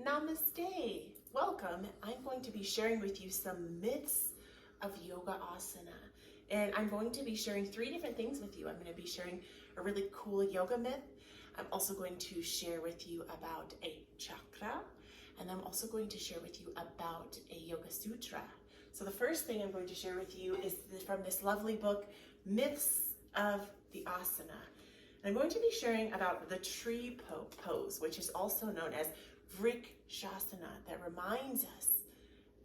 Namaste. Welcome. I'm going to be sharing with you some myths of yoga asana. And I'm going to be sharing 3 different things with you. I'm going to be sharing a really cool yoga myth. I'm also going to share with you about a chakra. And I'm also going to share with you about a yoga sutra. So the first thing I'm going to share with you is from this lovely book, Myths of the Asana. And I'm going to be sharing about the tree pose, which is also known as Vrikshasana, that reminds us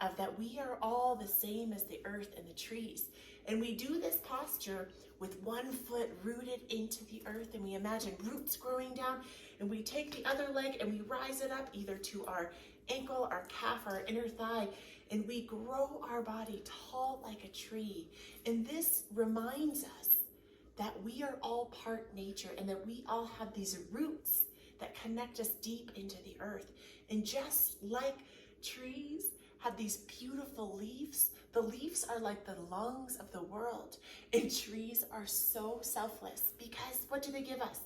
of that we are all the same as the earth and the trees. And we do this posture with one foot rooted into the earth, and we imagine roots growing down, and we take the other leg and we rise it up either to our ankle, our calf, our inner thigh, and we grow our body tall like a tree. And this reminds us that we are all part nature and that we all have these roots that connect us deep into the earth. And just like trees have these beautiful leaves, the leaves are like the lungs of the world. And trees are so selfless because what do they give us?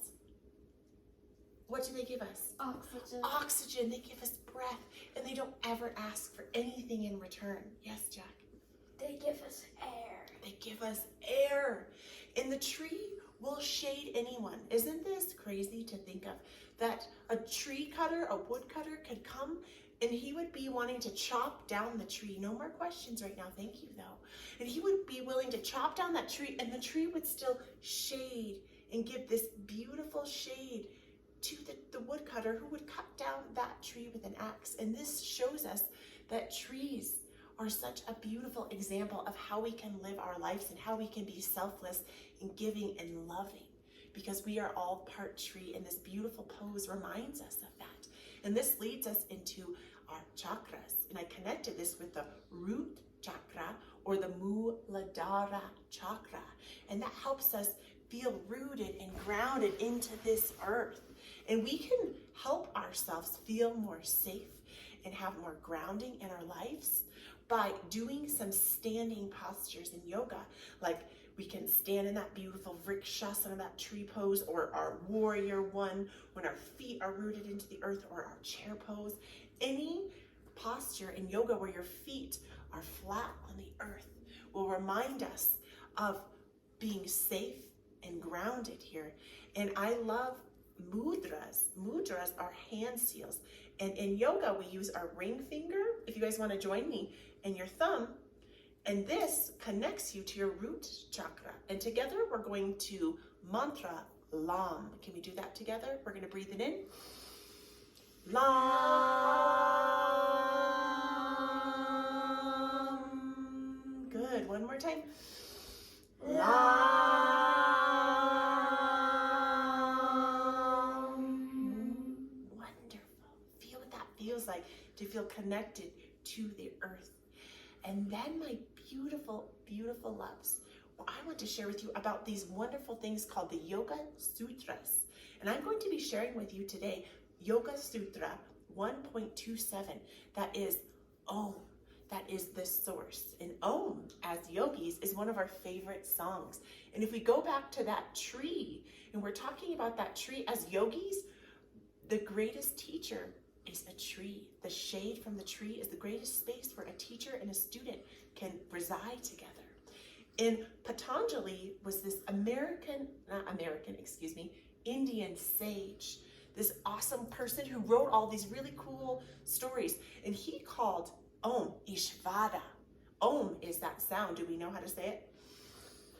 What do they give us? Oxygen. Oxygen. They give us breath, and they don't ever ask for anything in return. Yes, Jack? They give us air. They give us air. And the tree will shade anyone. Isn't this crazy to think of? That a tree cutter, a woodcutter could come and he would be wanting to chop down the tree. No more questions right now, thank you though. And he would be willing to chop down that tree, and the tree would still shade and give this beautiful shade to the woodcutter who would cut down that tree with an axe. And this shows us that trees are such a beautiful example of how we can live our lives and how we can be selfless and giving and loving, because we are all part tree, and this beautiful pose reminds us of that. And this leads us into our chakras, and I connected this with the root chakra or the Muladhara chakra, and that helps us feel rooted and grounded into this earth. And we can help ourselves feel more safe and have more grounding in our lives by doing some standing postures in yoga. Like we can stand in that beautiful Vrikshasana, that tree pose, or our warrior one when our feet are rooted into the earth, or our chair pose. Any posture in yoga where your feet are flat on the earth will remind us of being safe and grounded here. And I love mudras. Mudras are hand seals. And in yoga, we use our ring finger, if you guys want to join me, and your thumb. And this connects you to your root chakra. And together, we're going to mantra Lam. Can we do that together? We're going to breathe it in. Lam. Good. One more time. Lam. Feels like to feel connected to the earth. And then my beautiful, beautiful loves, I want to share with you about these wonderful things called the Yoga Sutras. And I'm going to be sharing with you today Yoga Sutra 1.27. That is Om. That is the source. And Om, as yogis, is one of our favorite songs. And if we go back to that tree, and we're talking about that tree as yogis, the greatest teacher is a tree. The shade from the tree is the greatest space where a teacher and a student can reside together. And Patanjali was this Indian sage, this awesome person who wrote all these really cool stories. And he called Om Ishvara. Om is that sound. Do we know how to say it?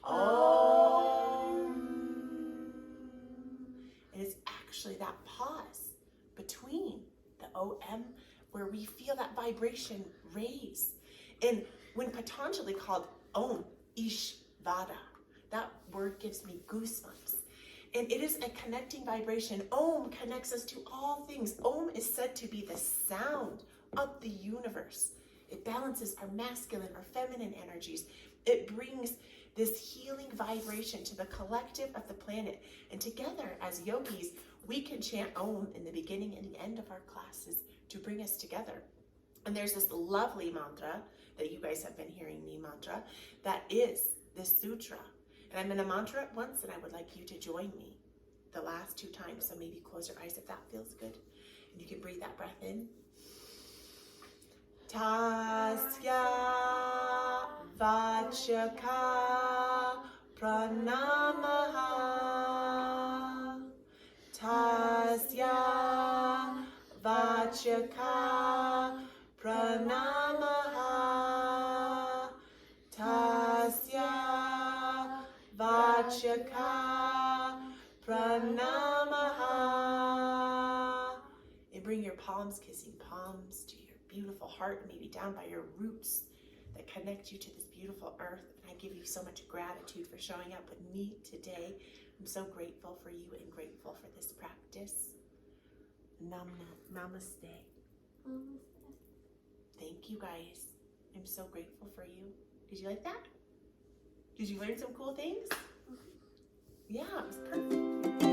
Om. And it's actually that pause between the OM, where we feel that vibration raise. And when Patanjali called Om Ishvara, that word gives me goosebumps. And it is a connecting vibration. Om connects us to all things. Om is said to be the sound of the universe. It balances our masculine, our feminine energies. It brings this healing vibration to the collective of the planet. And together as yogis, we can chant Om in the beginning and the end of our classes to bring us together. And there's this lovely mantra that you guys have been hearing me mantra, that is this sutra. And I'm going to mantra it once, and I would like you to join me the last 2 times. So maybe close your eyes if that feels good. And you can breathe that breath in Tasya Vachaka Pranamaha. Tasya Vachaka Pranamaha. Tasya Vachaka Pranamaha. And bring your palms, kissing palms to your beautiful heart, maybe down by your roots that connect you to this beautiful earth. And I give you so much gratitude for showing up with me today. I'm so grateful for you and grateful for this practice. Namaste. Thank you guys. I'm so grateful for you. Did you like that? Did you learn some cool things? Yeah, it was perfect.